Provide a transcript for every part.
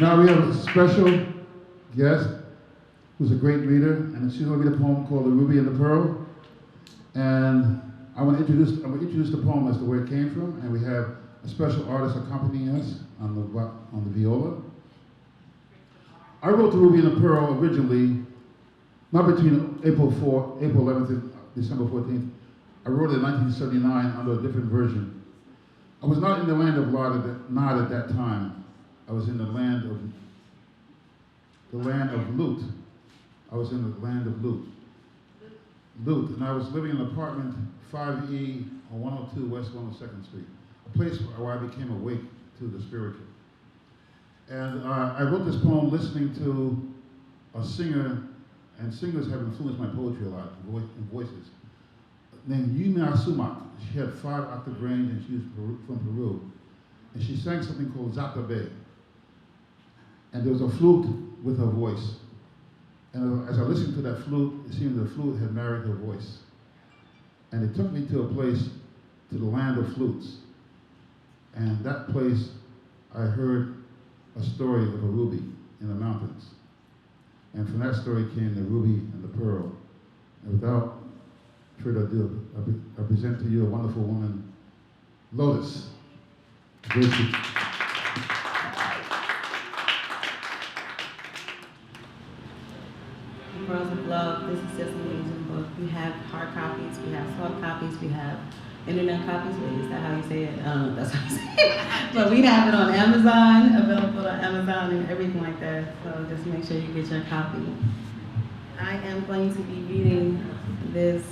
Now we have a special guest who's a great reader, and she's going to read a poem called "The Ruby and the Pearl." And I'm going to introduce the poem as to where it came from, and we have a special artist accompanying us on the viola. I wrote "The Ruby and the Pearl" originally, not between April 11th and December 14th. I wrote it in 1979 under a different version. I was not in the land of Nod at that time. I was in the land of Lut. I was in the land of Lut, and I was living in apartment 5E on 102 West 102nd Street, a place where I became awake to the spiritual. And I wrote this poem listening to a singer, and singers have influenced my poetry a lot in voices, named Yuna Sumak. She had 5-octave range, and she was from Peru. And she sang something called Zatabe. And there was a flute with her voice. And as I listened to that flute, it seemed the flute had married her voice. And it took me to a place, to the land of flutes. And that place, I heard a story of a ruby in the mountains. And from that story came the ruby and the pearl. And without further ado, I present to you a wonderful woman, Lotuz. Pearls of Love. This is just an amazing book. We have hard copies, we have soft copies, we have internet copies. Wait, is that how you say it? That's how you say it. But we have it on Amazon, available on Amazon and everything like that. So just make sure you get your copy. I am going to be reading this.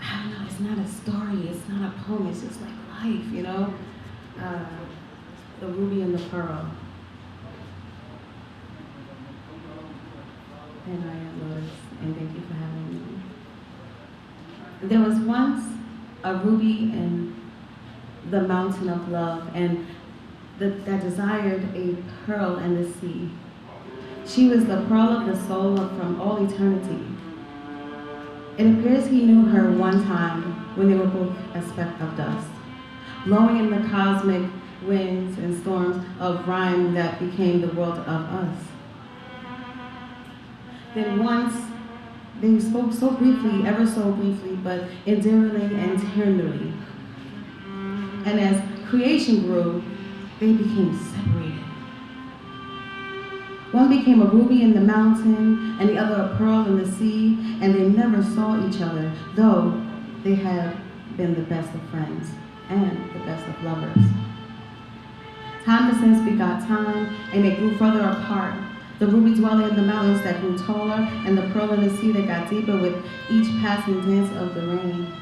I don't know, it's not a story, it's not a poem, it's just like life, you know? The Ruby and the Pearl. And I am Lotuz, and thank you for having me. There was once a ruby in the mountain of love, and that desired a pearl in the sea. She was the pearl of the soul from all eternity. It appears he knew her one time when they were both a speck of dust, blowing in the cosmic winds and storms of rhyme that became the world of us. Then once, they spoke so briefly, ever so briefly, but endearingly and tenderly. And as creation grew, they became separated. One became a ruby in the mountain, and the other a pearl in the sea, and they never saw each other, though they had been the best of friends and the best of lovers. Time and sense begot time, and they grew further apart. The ruby dwelling in the mountains that grew taller, and the pearl in the sea that got deeper with each passing dance of the rain.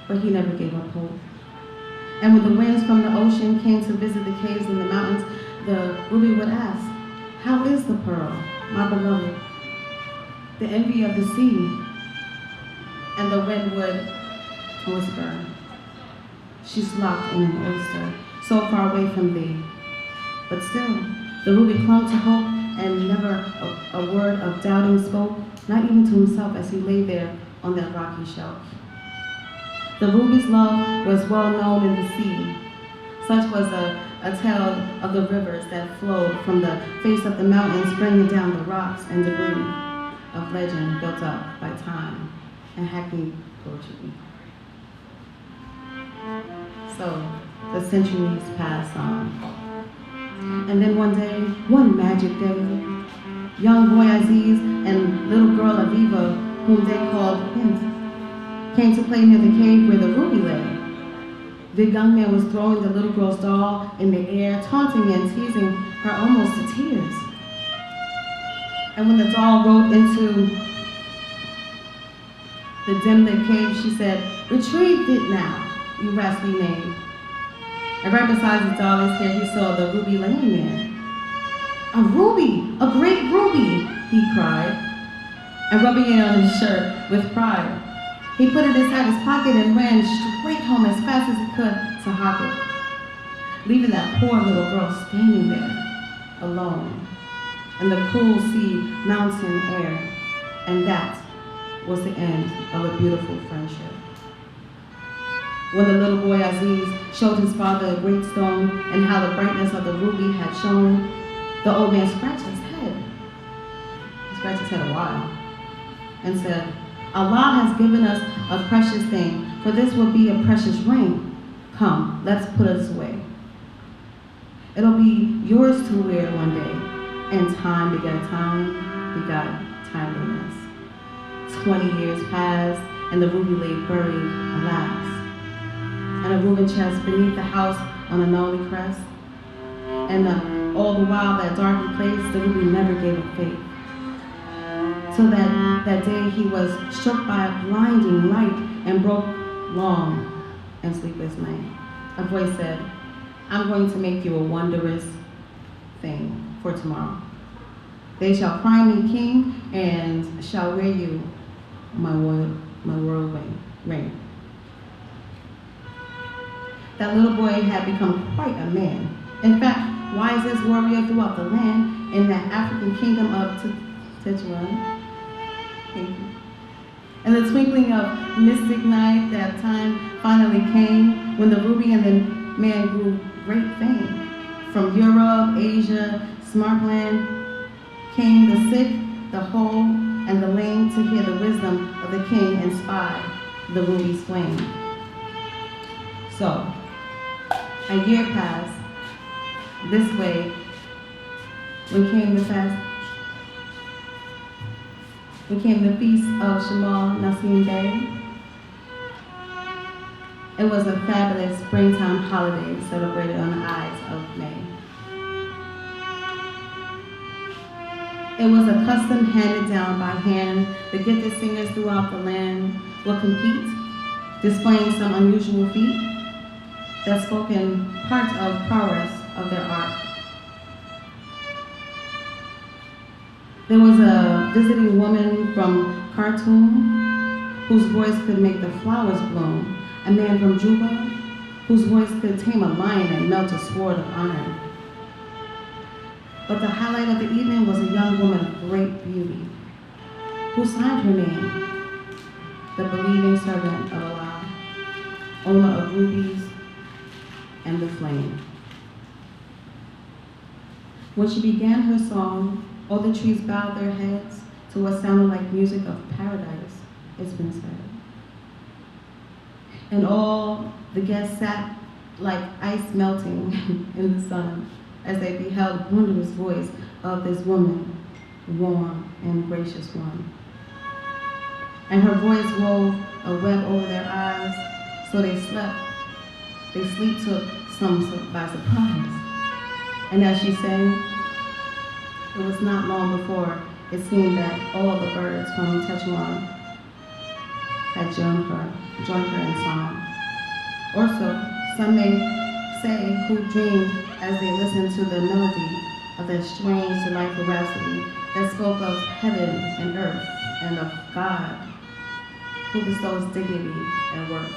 But he never gave up hope. And when the winds from the ocean came to visit the caves in the mountains, the ruby would ask, "How is the pearl, my beloved?" The envy of the sea. And the wind would whisper, "She's locked in an oyster, so far away from thee." But still, the ruby clung to hope, and never a word of doubting spoke, not even to himself as he lay there on that rocky shelf. The ruby's love was well known in the sea. Such was a tale of the rivers that flowed from the face of the mountains, bringing down the rocks and debris of legend built up by time and hackneyed poetry. So the centuries passed on. And then one day, one magic day, young boy Aziz and little girl Aviva, whom they called Hint, came to play near the cave where the ruby lay. The young man was throwing the little girl's doll in the air, taunting and teasing her almost to tears. And when the doll rode into the dim-lit cave, she said, "Retrieve it now, you rascally knave." And right beside the doll here, he saw the ruby laying there. "A ruby, a great ruby," he cried, and rubbing it on his shirt with pride. He put it inside his pocket and ran straight home as fast as he could to hawk it, leaving that poor little girl standing there, alone, in the cool sea mountain air. And that was the end of a beautiful friendship. When the little boy Aziz showed his father a great stone and how the brightness of the ruby had shone, the old man scratched his head. He scratched his head a while and said, Allah has given us a precious thing, for this will be a precious ring. Come, let's put it away. It'll be yours to wear one day. And time begat timeliness. 20 years passed, and the ruby lay buried, alas. And a Reuben chest beneath the house on a lonely crest. And all the while that darkened place, the ruby never gave up faith. Till that day he was struck by a blinding light and broke long and sleepless night. A voice said, I'm going to make you a wondrous thing for tomorrow. They shall crown me king and shall wear you my royal ring. That little boy had become quite a man. In fact, wisest warrior throughout the land in that African kingdom of Tetouan. Thank you. And the twinkling of mystic night, that time finally came when the ruby and the man grew great fame. From Europe, Asia, Smartland came the sick, the whole, and the lame to hear the wisdom of the king inspire the ruby's flame. So, a year passed this way when came the feast of Shemal Nassim Day. It was a fabulous springtime holiday celebrated on the Ides of May. It was a custom handed down by hand. The gifted singers throughout the land would compete, displaying some unusual feat that spoke in part of prowess of their art. There was a visiting woman from Khartoum whose voice could make the flowers bloom, a man from Juba whose voice could tame a lion and melt a sword of iron. But the highlight of the evening was a young woman of great beauty who signed her name, the believing servant of Allah, owner of rubies and the flame. When she began her song, all the trees bowed their heads to what sounded like music of paradise, it's been said. And all the guests sat like ice melting in the sun as they beheld the wondrous voice of this woman, warm and gracious one. And her voice wove a web over their eyes, so they slept. They sleep took some by surprise. And as she sang, it was not long before it seemed that all the birds from Tetouan had joined her in song. Or so, some may say, who dreamed as they listened to the melody of that strange, delightful rhapsody that spoke of heaven and earth and of God, who bestows dignity and worth.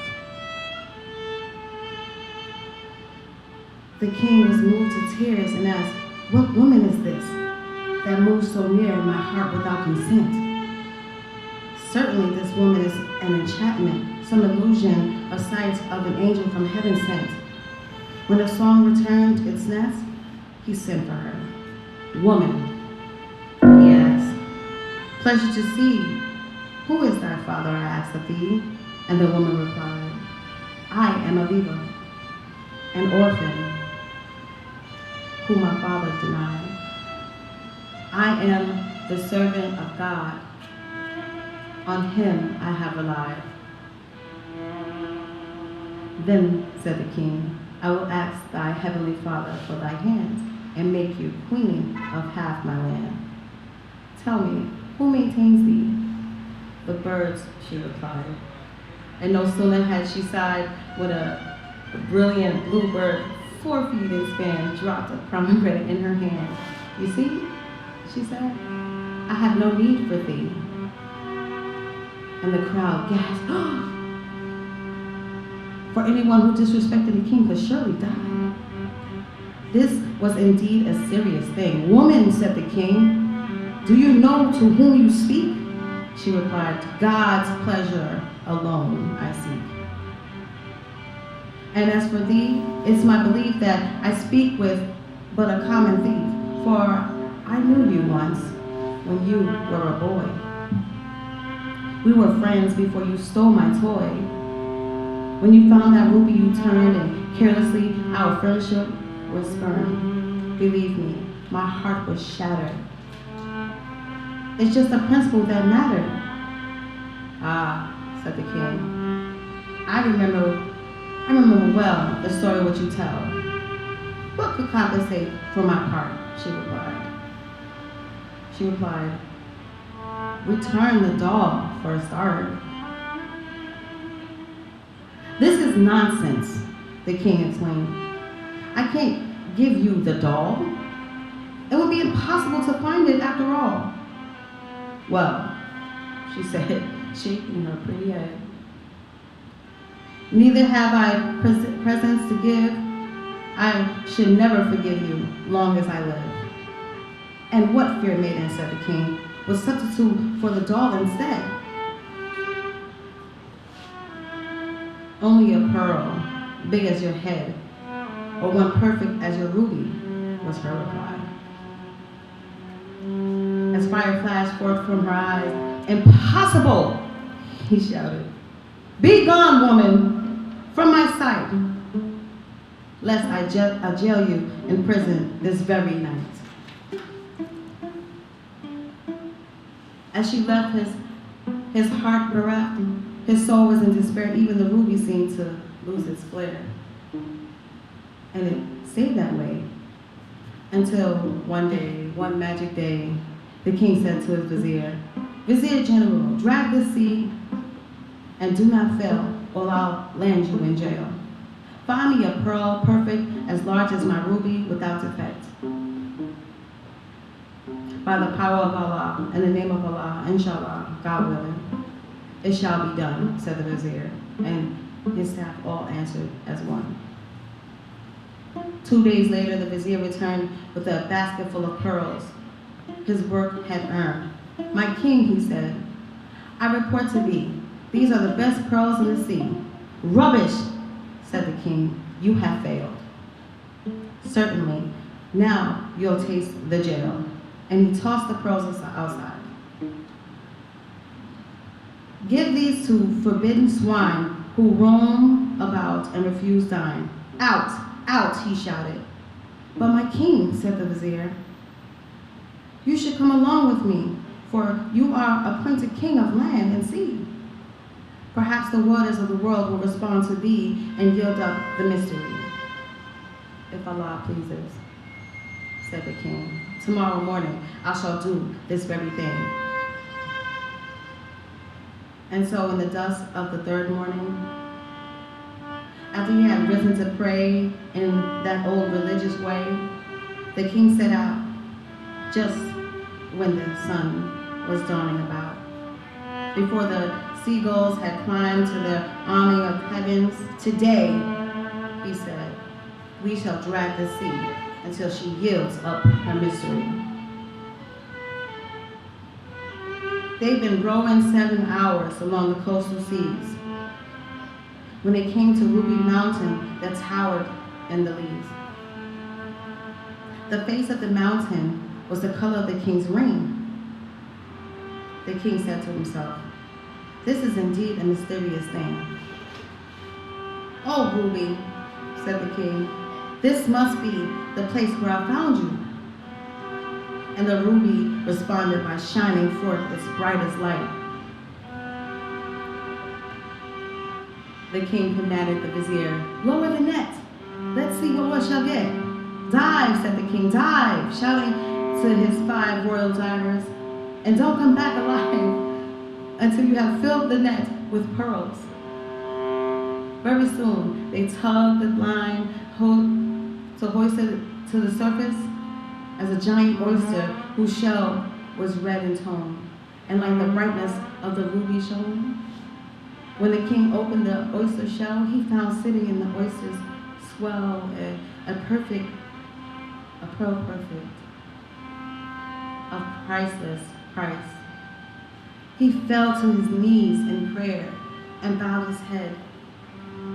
The king was moved to tears and asked, what woman is this that moves so near my heart without consent? Certainly this woman is an enchantment, some illusion, a sight of an angel from heaven sent. When the song returned its nest, he sent for her. Woman, he asked, pleasure to see. Who is thy father, I asked of thee? And the woman replied, I am Aviva, an orphan whom my father denied. I am the servant of God. On him I have relied. Then said the king, I will ask thy heavenly Father for thy hand and make you queen of half my land. Tell me, who maintains thee? The birds, she replied. And no sooner had she sighed when a brilliant bluebird, 4 feet in span, dropped a pomegranate in her hand. You see, she said, I have no need for thee. And the crowd gasped, for anyone who disrespected the king could surely die. This was indeed a serious thing. Woman, said the king, do you know to whom you speak? She replied, God's pleasure alone I seek. And as for thee, it's my belief that I speak with but a common thief, for I knew you once when you were a boy. We were friends before you stole my toy. When you found that ruby, you turned and carelessly our friendship was spurned. Believe me, my heart was shattered. It's just a principle that mattered. Ah, said the king. I remember well the story which you tell. What could compensate for my part? She replied, return the doll for a start. This is nonsense, the king explained. I can't give you the doll. It would be impossible to find it after all. Well, she said, shaking her pretty head. Neither have I presents to give. I should never forgive you, long as I live. And what, fair maiden, said the king, was substitute for the doll instead? Only a pearl, big as your head, or one perfect as your ruby, was her reply. As fire flashed forth from her eyes, impossible, he shouted. Be gone, woman, from my sight, lest I jail you in prison this very night. As she left his heart bereft, his soul was in despair. Even the ruby seemed to lose its flare. And it stayed that way until one magic day, the king said to his vizier, Vizier General, drag the sea and do not fail, or I'll land you in jail. Find me a pearl perfect, as large as my ruby, without defect. By the power of Allah, in the name of Allah, inshallah, God willing, it shall be done, said the vizier, and his staff all answered as one. 2 days later, the vizier returned with a basket full of pearls his work had earned. My king, he said, I report to thee, these are the best pearls in the sea. Rubbish, said the king, you have failed. Certainly, now you'll taste the jail. And he tossed the pearls outside. Give these to forbidden swine who roam about and refuse dine. Out, out, he shouted. But my king, said the vizier, you should come along with me, for you are appointed king of land and sea. Perhaps the waters of the world will respond to thee and yield up the mystery. If Allah pleases, said the king. Tomorrow morning I shall do this very thing. And so in the dusk of the third morning, after he had risen to pray in that old religious way, the king set out just when the sun was dawning about. Before the seagulls had climbed to the awning of heavens, today, he said, we shall drag the sea until she yields up her mystery. They've been rowing 7 hours along the coastal seas when they came to Ruby Mountain that towered in the leaves. The face of the mountain was the color of the king's ring. The king said to himself, this is indeed a mysterious thing. Oh, Ruby, said the king, this must be the place where I found you. And the ruby responded by shining forth its brightest light. The king commanded the vizier, lower the net. Let's see what we shall get. Dive, said the king, dive, shouting to his 5 royal divers, and don't come back alive until you have filled the net with pearls. Very soon, they tugged the line to hoist it to the surface as a giant oyster whose shell was red in tone, and like the brightness of the ruby shone. When the king opened the oyster shell, he found sitting in the oyster's swell a pearl perfect, of priceless price. He fell to his knees in prayer and bowed his head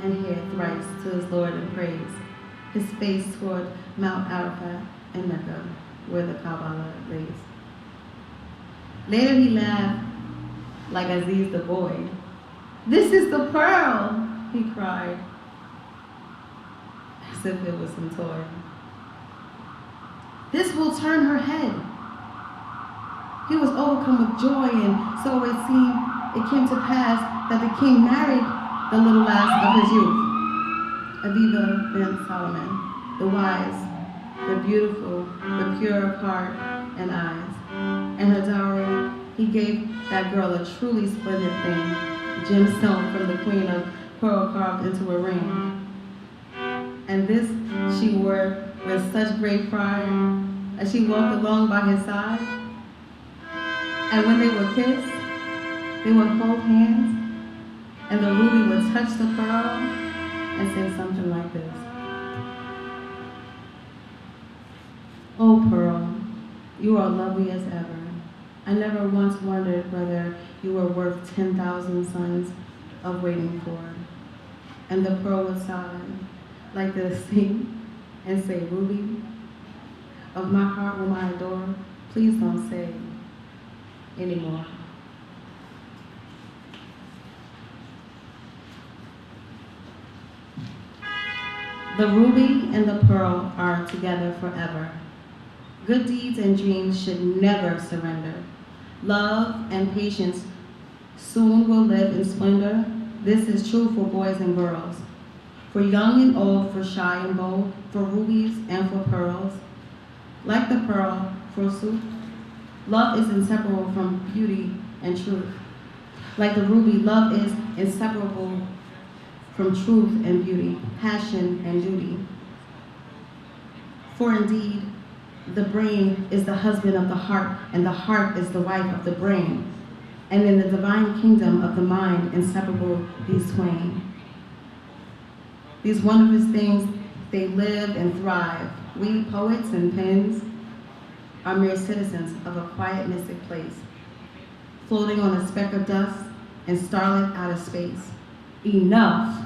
and here thrice to his Lord in praise, his face toward Mount Arafat and Mecca, where the Kaaba lays. Later he laughed like Aziz the boy. "This is the pearl," he cried, as if it was some toy. "This will turn her head." He was overcome with joy, and so it came to pass that the king married the little lass of his youth, Aviva bin Solomon, the wise, the beautiful, the pure of heart and eyes. And her dowry, he gave that girl a truly splendid thing, gemstone from the queen of pearl carved into a ring. And this she wore with such great pride as she walked along by his side. And when they would kiss, they would hold hands, and the ruby would touch the pearl and say something like this: "Oh, pearl, you are lovely as ever. I never once wondered whether you were worth 10,000 sons of waiting for." And the pearl would sigh like this and say, "Ruby, of my heart whom I adore, please don't say anymore." The ruby and the pearl are together forever. Good deeds and dreams should never surrender. Love and patience soon will live in splendor. This is true for boys and girls, for young and old, for shy and bold, for rubies and for pearls. Like the pearl, forsooth, love is inseparable from beauty and truth. Like the ruby, love is inseparable from truth and beauty, passion and duty. For indeed, the brain is the husband of the heart, and the heart is the wife of the brain. And in the divine kingdom of the mind, inseparable these twain. These wondrous things, they live and thrive. We poets and pens are mere citizens of a quiet mystic place, floating on a speck of dust in starlit outer space. Enough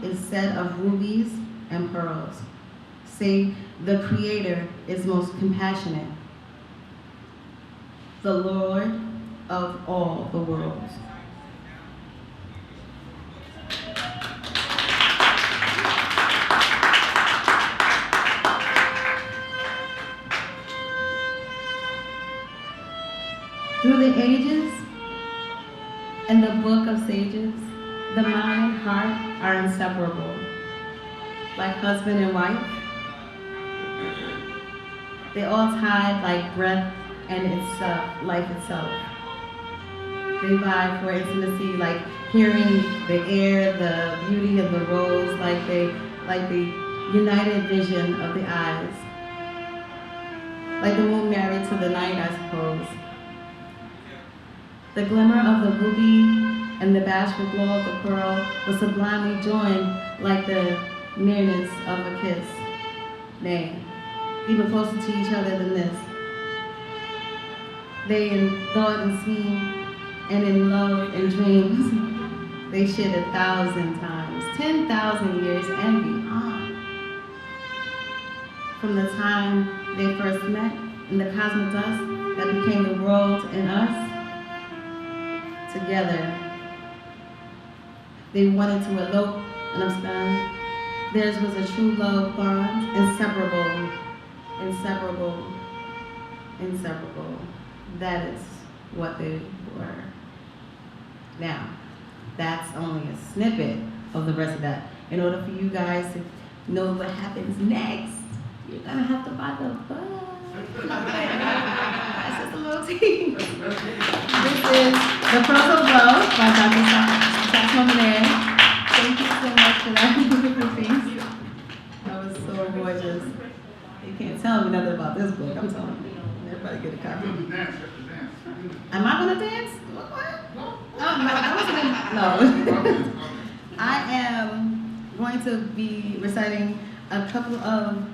is said of rubies and pearls. Say the Creator is most compassionate, the Lord of all the worlds. Through the ages and the book of sages, the mind and heart are inseparable. Like husband and wife, they all tied like breath and life itself. They vie for intimacy, like hearing the air, the beauty of the rose, like the united vision of the eyes. Like the moon married to the night, I suppose. The glimmer of the ruby and the bashful glow of the pearl was sublimely joined like the nearness of a kiss. Nay, even closer to each other than this. They in thought and scene, and in love and dreams, they shared 1,000 times, 10,000 years and beyond. From the time they first met in the cosmic dust that became the world and us, together, they wanted to elope and abscond. Theirs was a true love bond, inseparable, inseparable, inseparable. That is what they were. Now, that's only a snippet of the rest of that. In order for you guys to know what happens next, you're gonna have to buy the book. That's just a little tease. This is The Pearls of Love by Dr. Satchmo.mannan. Thank you so much for that beautiful piece. That was so gorgeous. You can't tell me nothing about this book, I'm telling you. Everybody get a copy. Am I gonna dance? What? Oh, no, I wasn't no. I am going to be reciting a couple of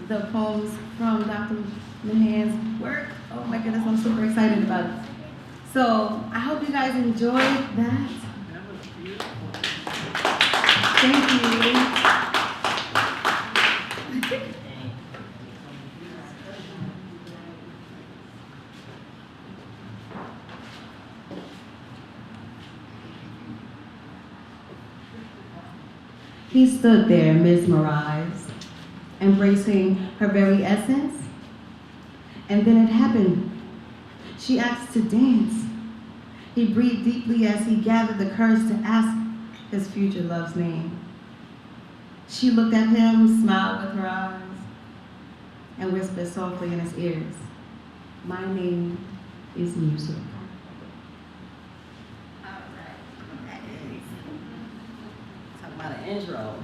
the poems from Dr. Mannan's work. Oh my goodness, I'm super excited about it. So I hope you guys enjoyed that. That was beautiful. Thank you. He stood there mesmerized, embracing her very essence. And then it happened. She asked to dance. He breathed deeply as he gathered the courage to ask his future love's name. She looked at him, smiled with her eyes, and whispered softly in his ears, "My name is music." All right, that is. Talk about an intro.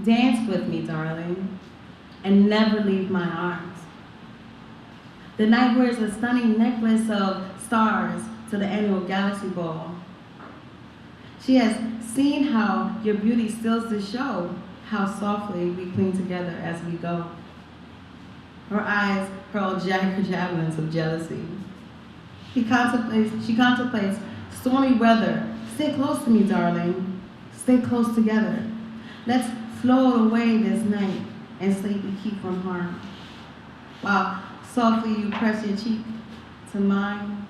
Dance with me, darling, and never leave my arms. The night wears a stunning necklace of stars to the annual Galaxy Ball. She has seen how your beauty steals the show, how softly we cling together as we go. Her eyes hurl javelins of jealousy. She contemplates stormy weather. Stay close to me, darling. Stay close together. Let's float away this night and safely keep from harm. While softly you press your cheek to mine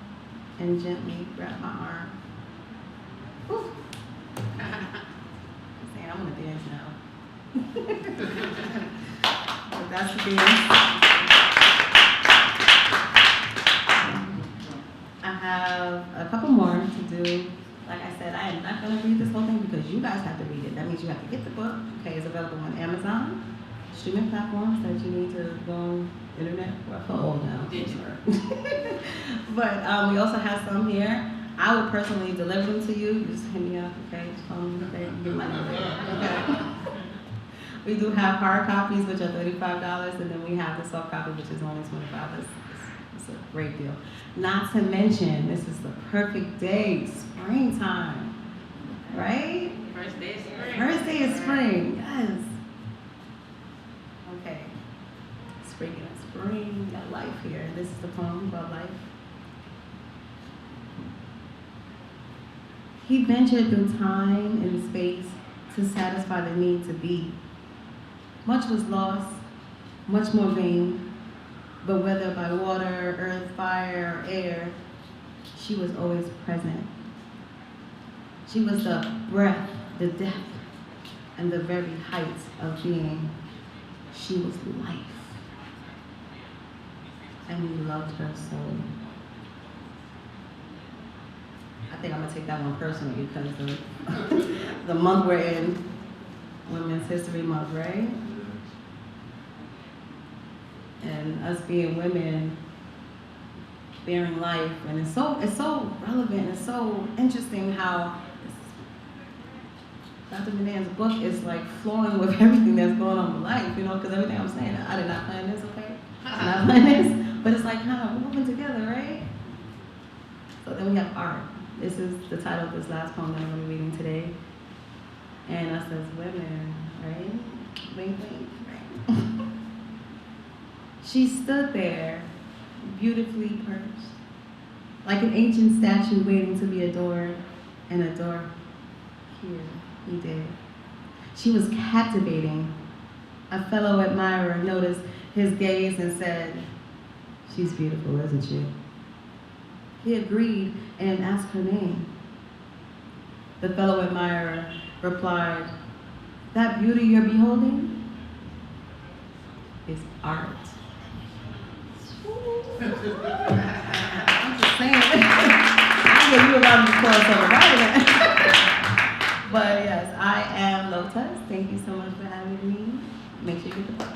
and gently grab my arm. Whew. I'm saying I'm gonna dance now. But that's the dance. I have a couple more to do. Like I said, I am not going to read this whole thing because you guys have to read it. That means you have to get the book. Okay, it's available on Amazon, streaming platforms that you need to go on the internet. Well, I feel old now. But we also have some here. I would personally deliver them to you. You just hit me up, okay? Just call me, okay? Get my number, okay? We do have hard copies, which are $35, and then we have the soft copy, which is only $25. It's a great deal. Not to mention, this is the perfect day, springtime, right? First day of spring. First day of spring, yes. Okay, spring and spring, got life here. This is the poem about life. He ventured through time and space to satisfy the need to be. Much was lost, much more vain. But whether by water, earth, fire, or air, she was always present. She was the breath, the depth, and the very height of being. She was life. And we loved her so. I think I'm gonna take that one personally because the month we're in, Women's History Month, right? And us being women, bearing life, and it's so relevant. It's so interesting how Dr. Mannan's book is like flowing with everything that's going on in life, you know, because everything I'm saying, I did not plan this, okay? I did not plan this, but it's like kind of moving together, right? So then we have art. This is the title of this last poem that I'm going to be reading today, and us as women, right? Wink, wink, right? She stood there, beautifully perched, like an ancient statue waiting to be adored, and adored here he did. She was captivating. A fellow admirer noticed his gaze and said, "She's beautiful, isn't she?" He agreed and asked her name. The fellow admirer replied, "That beauty you're beholding is art." I'm just saying. I give you a round of applause for writing that. But yes, I am Lotuz. Thank you so much for having me. Make sure you get the book.